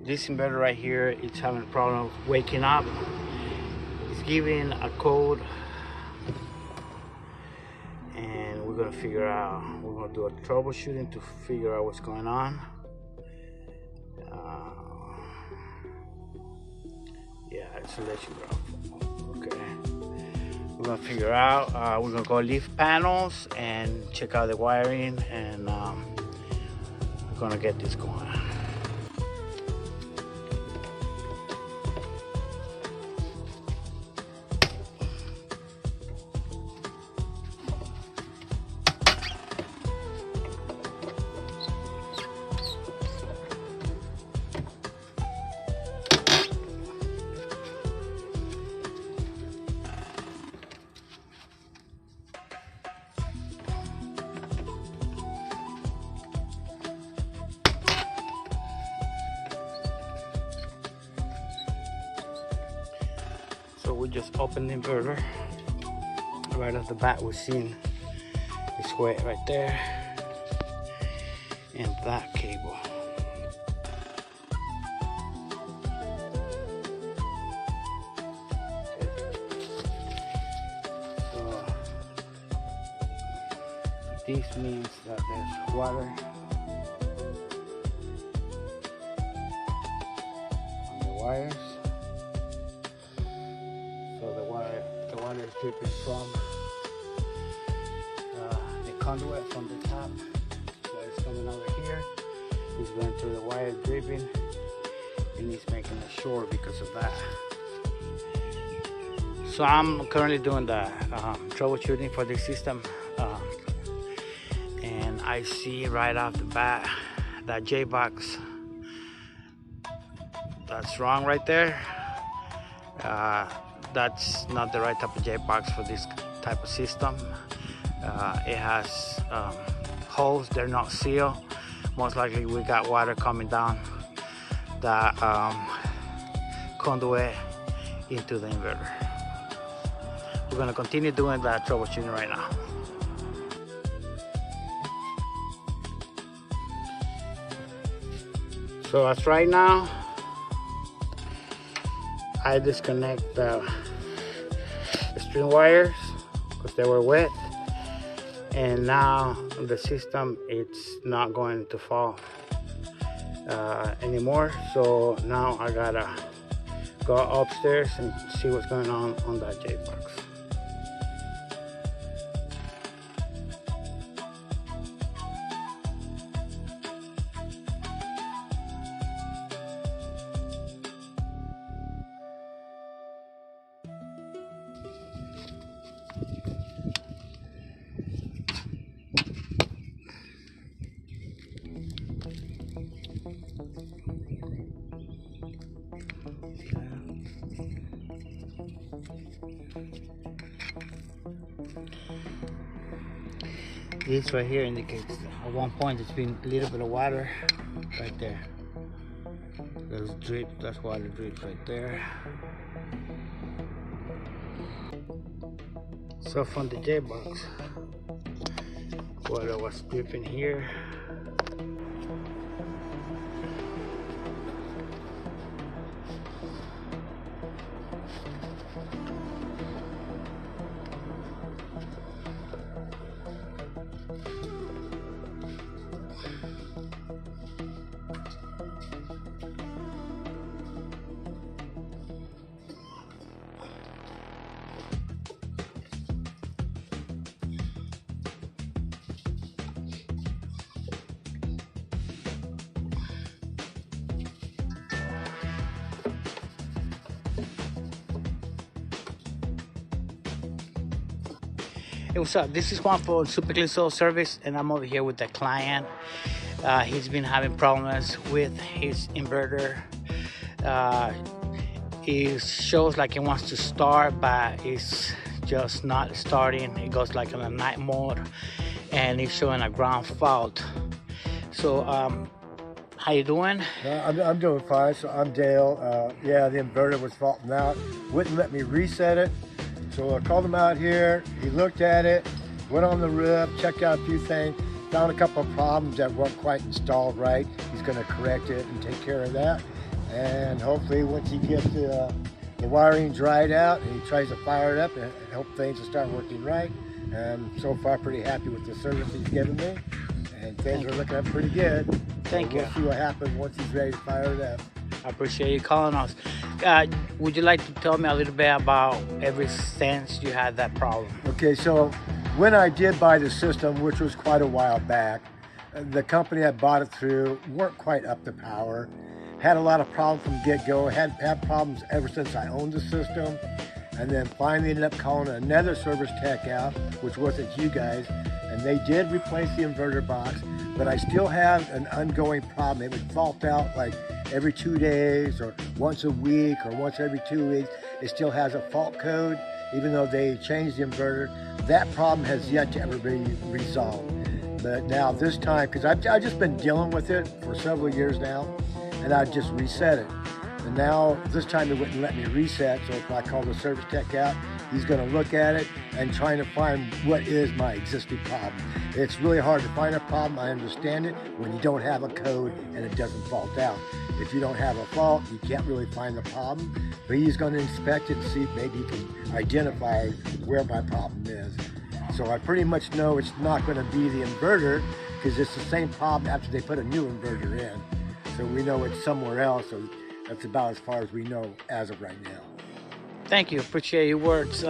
this inverter right here, it's having a problem waking up. It's giving a code, and we're gonna figure out, we're gonna do a troubleshooting to figure out what's going on. Yeah, installation graph. Okay, we're gonna figure out, we're gonna go leave panels and check out the wiring, and we're gonna get this going. So we just opened the inverter. Right off the bat, we're seeing this wet right there and that cable. So this means that there's water on the wires. The water is dripping from the conduit from the top. So it's coming over here. It's going through the wire, dripping, and it's making it short because of that. So I'm currently doing the troubleshooting for this system, and I see right off the bat that J-box that's wrong right there. That's not the right type of J-box for this type of system. It has holes, they're not sealed. Most likely we got water coming down the conduit into the inverter. We're gonna continue doing that troubleshooting right now. So as right now, I disconnect the string wires because they were wet, and now the system, it's not going to fall anymore. So now I gotta go upstairs and see what's going on that J-box. This right here indicates at one point there's been a little bit of water right there. There's drip, that's water drip right there. So from the J-box, water was dripping here. Hey, what's up? This is Juan for Super Clean Soul Service, and I'm over here with the client. He's been having problems with his inverter. It shows like it wants to start, but it's just not starting. It goes like in a night mode, and it's showing a ground fault. So, how you doing? I'm doing fine. So I'm Dale. Yeah, the inverter was faulting out. Wouldn't let me reset it. So I called him out here. He looked at it, went on the roof, checked out a few things, found a couple of problems that weren't quite installed right. He's going to correct it and take care of that. and hopefully once he gets the wiring dried out and he tries to fire it up and hope things will start working right. And so far pretty happy with the service he's given me, and things are looking up pretty good. Thank you. We'll see what happens once he's ready to fire it up. I appreciate you calling us. Would you like to tell me a little bit about ever since you had that problem? Okay, so when I did buy the system, which was quite a while back, the company I bought it through weren't quite up to power. Had a lot of problems from get-go. Had problems ever since I owned the system. And then finally ended up calling another service tech out, which wasn't you guys. And they did replace the inverter box, but I still have an ongoing problem. It would fault out like every 2 days or once a week or once every 2 weeks. It still has a fault code, even though they changed the inverter. That problem has yet to ever be resolved. But now this time, because I've just been dealing with it for several years now, and I just reset it. And now this time it wouldn't let me reset, so if I call the service tech out, he's going to look at it and trying to find what is my existing problem. It's really hard to find a problem, I understand it, when you don't have a code and it doesn't fault out. If you don't have a fault, you can't really find the problem, but he's going to inspect it and see if maybe he can identify where my problem is. So I pretty much know it's not going to be the inverter, because it's the same problem after they put a new inverter in. So we know it's somewhere else, so that's about as far as we know as of right now. Thank you. Appreciate your words.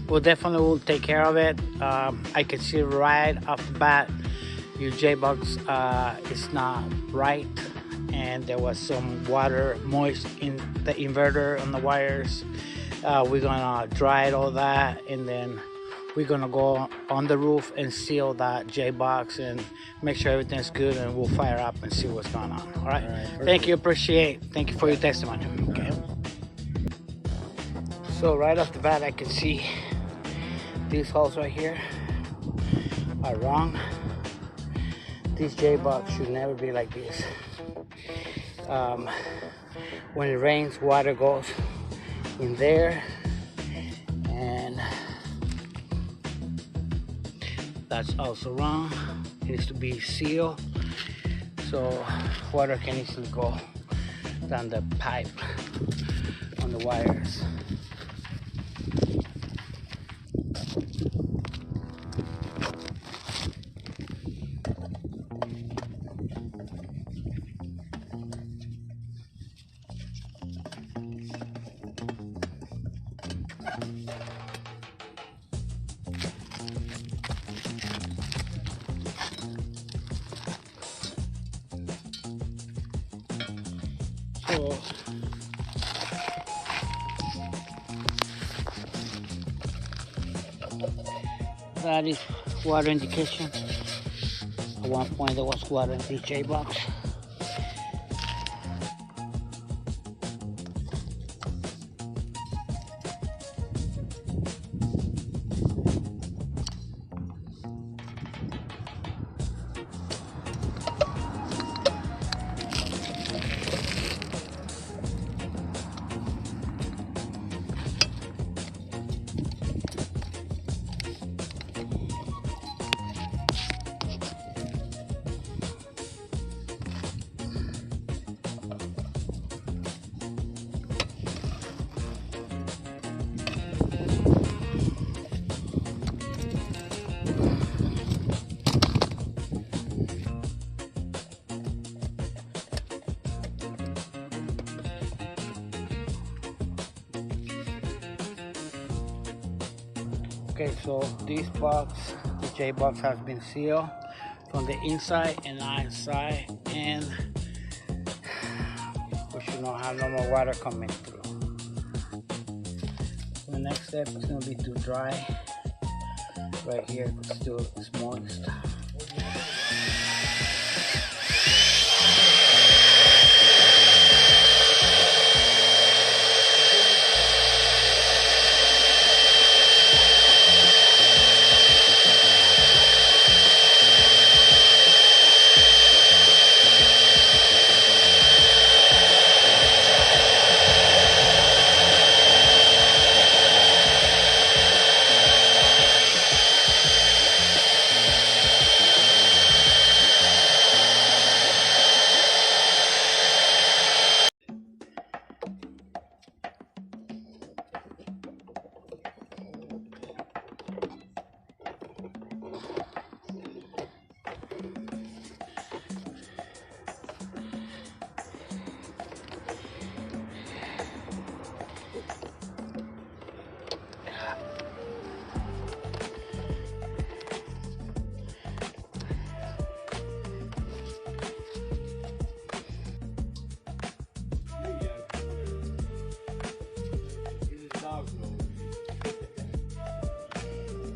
We'll definitely will take care of it. I can see right off the bat your J-box is not right, and there was some water moist in the inverter on the wires. We're gonna dry all that, and then we're gonna go on the roof and seal that J-box and make sure everything's good, and we'll fire up and see what's going on. All right. Thank you. Thank you for your testimony. Okay. So right off the bat, I can see these holes right here are wrong. This J-box should never be like this. When it rains, water goes in there, and that's also wrong. It needs to be sealed so water can easily go down the pipe on the wires. So that is water indication. At one point there was water in the J-box. Okay, so this box, the J-box has been sealed from the inside and outside, and we should not have no more water coming through. The next step is going to be to dry right here, but still it's moist.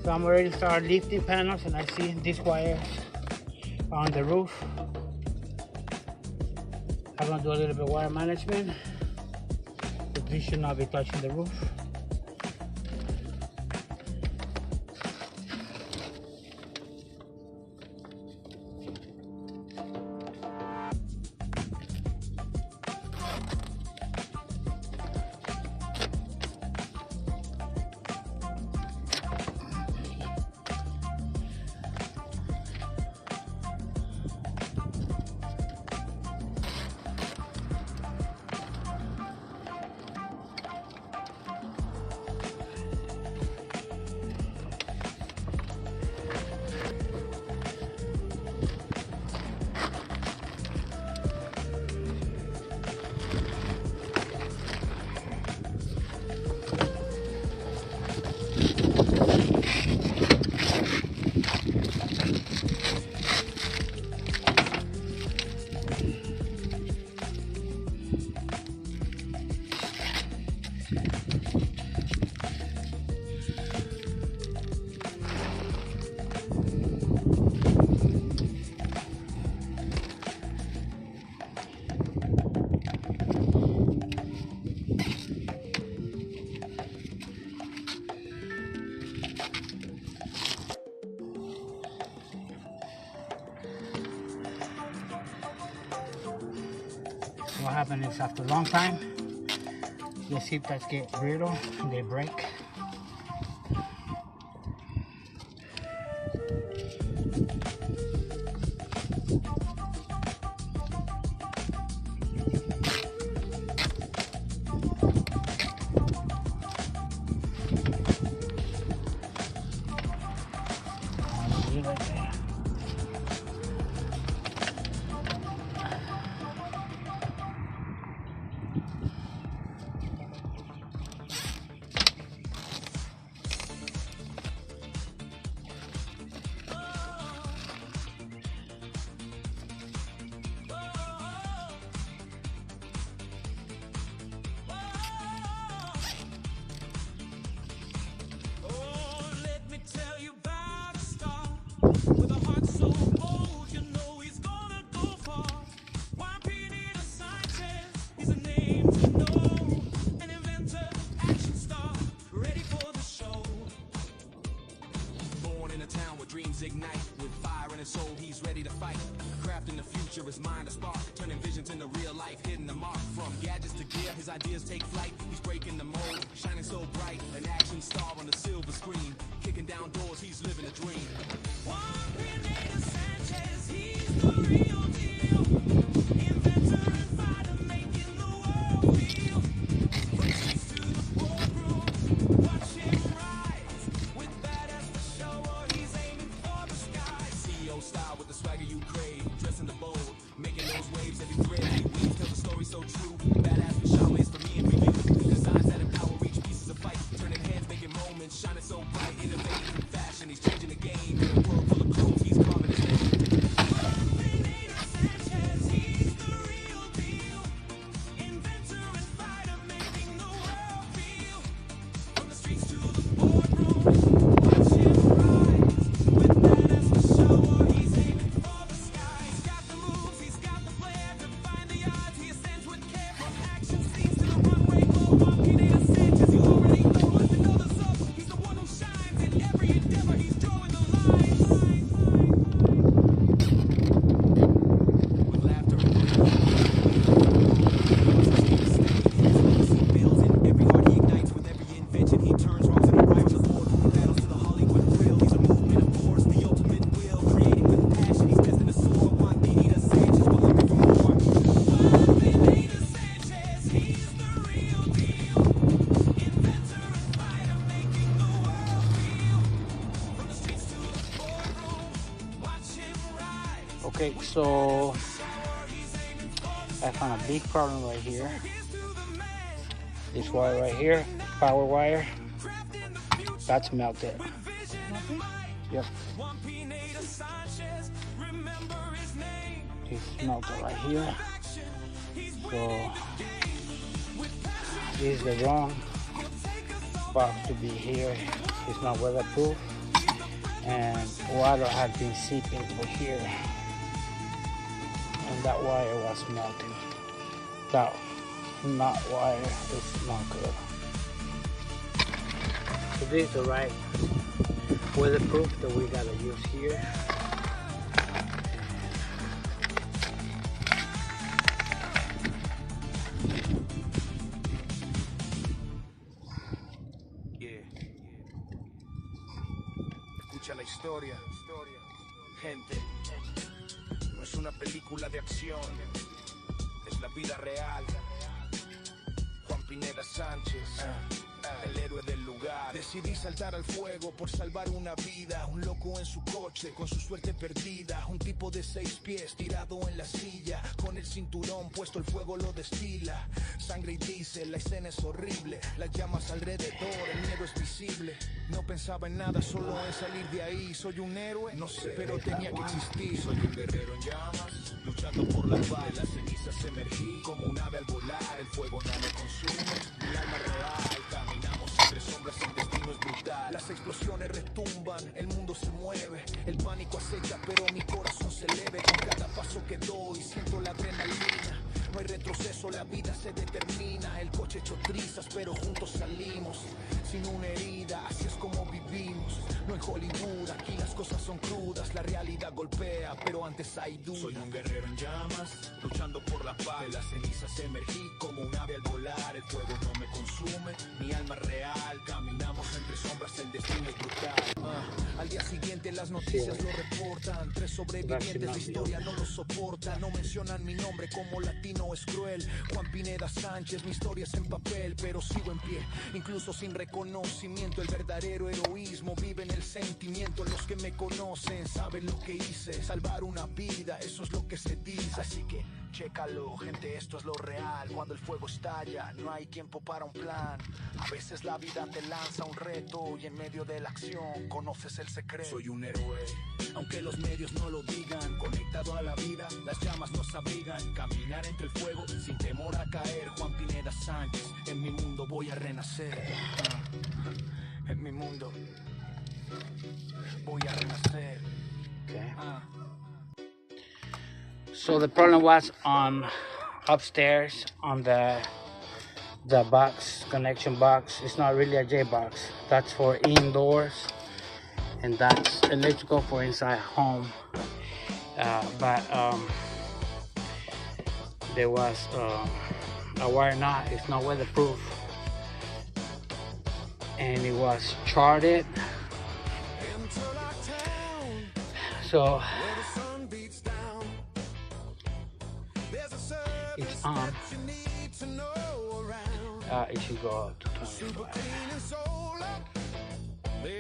So I'm already started lifting panels, and I see these wires on the roof. I'm gonna do a little bit of wire management, but this should not be touching the roof. What happens is after a long time, the zip ties get brittle and they break. Right there. With a heart so bold, you know he's gonna go far. Why Peter Sanchez? He's a name to know. An inventor, action star, ready for the show. Born in a town where dreams ignite. With fire in his soul, he's ready to fight. Crafting the future, his mind a spark. Turning visions into real life, hitting the mark. From gadgets to gear, his ideas take flight. He's breaking the mold, shining so bright. An action star on the silver screen. Kicking down doors, he's living a dream. Sanchez, he's the real deal. Inventor and fighter, making the world feel. From streets to the boardroom, watch him rise. With badass to show, or he's aiming for the sky. CEO style with the swagger you crave, dressing the bold, making those waves every thread he weaves. Tell the story so true. Badass for show is for me and for you. Designs that empower each pieces of fight, turning heads, making moments, shining so bright, innovating in fashion. He's changing the game in a world full of clothes. He's carving his name. Okay, so I found a big problem right here. This wire right here, power wire, that's melted. Yep. It's melted right here. So this is the wrong box to be here. It's not weatherproof. and water had been seeping through here, and that wire was melting. That not wire is not good. So this is the right weatherproof that we gotta use here. Escucha la historia, gente. No es una película de acción, es la vida real. Juan Pineda Sánchez, el héroe del lugar. Decidí saltar al fuego por salvar una vida. Un loco en su coche con su suerte perdida. Un tipo de 6 pies tirado en la silla. Con el cinturón puesto el fuego lo destila. Sangre y diésel, la escena es horrible. Las llamas alrededor, el miedo es visible. No pensaba en nada, solo en salir de ahí. ¿Soy un héroe? No sé, pero tenía que existir. Soy un guerrero en llamas, luchando por la paz. Las cenizas emergí como un ave al volar. El fuego no me consume, mi alma real. Caminamos entre sombras, el destino es brutal. Las explosiones retumban, el mundo se mueve. El pánico acecha, pero mi corazón se eleve. Con cada paso que doy, siento la adrenalina. No hay retroceso, la vida se determina. El coche hecho trizas, pero juntos salimos. Sin una herida, así es como vivimos. No en Hollywood, aquí las cosas son crudas. La realidad golpea, pero antes hay duda. Soy un guerrero en llamas, luchando por la paz. De las cenizas emergí como un ave al volar. El fuego no me consume, mi alma es real. Caminamos entre sombras, el destino es brutal. Al día siguiente las noticias lo reportan. 3 sobrevivientes, la historia no lo soporta. No mencionan mi nombre como latino, es cruel. Juan Pineda Sánchez, mi historia es en papel, pero sigo en pie, incluso sin reconocimiento. El verdadero heroísmo vive en el sentimiento. Los que me conocen saben lo que hice. Salvar una vida, eso es lo que se dice. Así que chécalo, gente, esto es lo real. Cuando el fuego estalla, no hay tiempo para un plan. A veces la vida te lanza un reto y en medio de la acción conoces el secreto. Soy un héroe, aunque los medios no lo digan. Conectado a la vida, las llamas nos abrigan. Caminar entre el fuego sin temor a caer. Juan Pineda Sánchez, en mi mundo voy a renacer. En mi mundo voy a renacer. Okay. So the problem was on upstairs on the box, connection box. It's not really a J box. That's for indoors, and that's electrical for inside home. But there was a wire knot. It's not weatherproof, and it was charted. So it's on. It should go up to 25.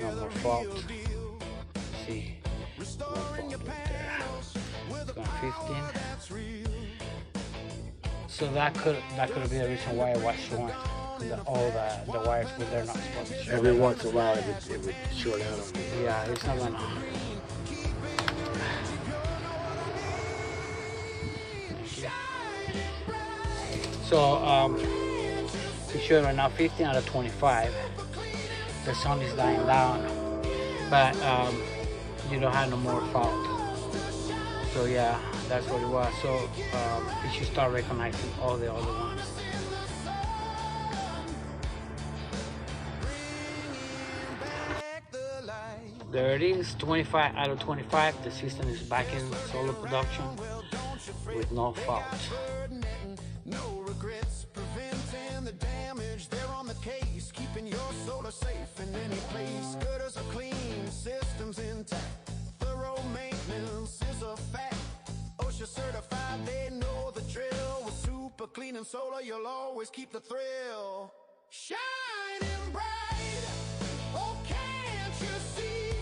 No more fault. See, no fault right there. It's going 15. So that could have been the reason why it was showing all the wires, but they're not supposed to show. Every once in a while, it would short out on me. Yeah, it's not gonna. So it showed right now 15 out of 25. The sun is dying down, but you don't have no more fault. So yeah, that's what it was. So you should start recognizing all the other ones. There it is, 25 out of 25. The system is back in solar production with no fault. No regrets, preventing the damage. They're on the case, keeping your solar safe in any place. Gutters are clean, systems intact. Thorough maintenance is a fact. OSHA certified, they know the drill. With super clean and solar, you'll always keep the thrill. Shining bright, oh can't you see?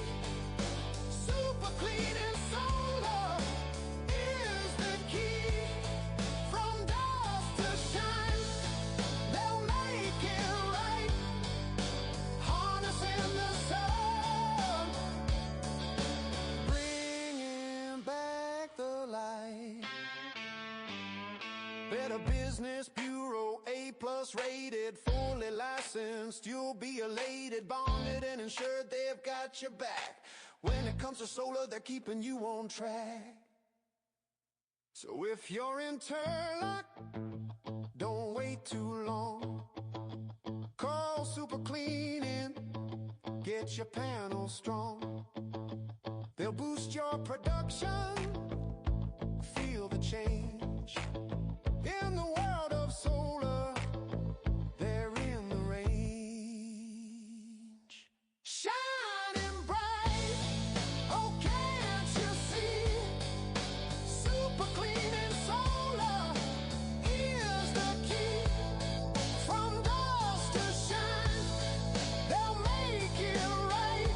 Super clean and solar is the key. From dust to shine, they'll make it right. Harnessing the sun, bringing back the light. Better Business Bureau, A+ rated, fully licensed. You'll be elated, bonded and insured. They've got your back. it comes to solar, they're keeping you on track. So if you're in Turlock, don't wait too long. Call Super Cleaning, get your panels strong. They'll boost your production, feel the change. In the world of solar, they're in the range. Shining bright, oh can't you see? Super Cleaning Solar is the key. From dusk to shine, they'll make it right.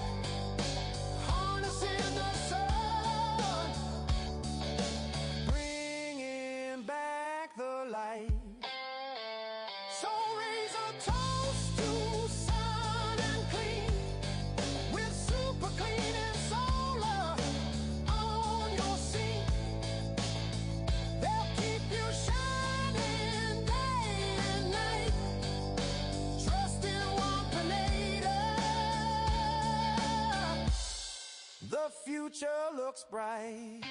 Harnessing the sun, bringing back the light. So raise a toast to sun and clean with Super Cleaning Solar on your sink. They'll keep you shining day and night. Trust in Wampanator, the future looks bright.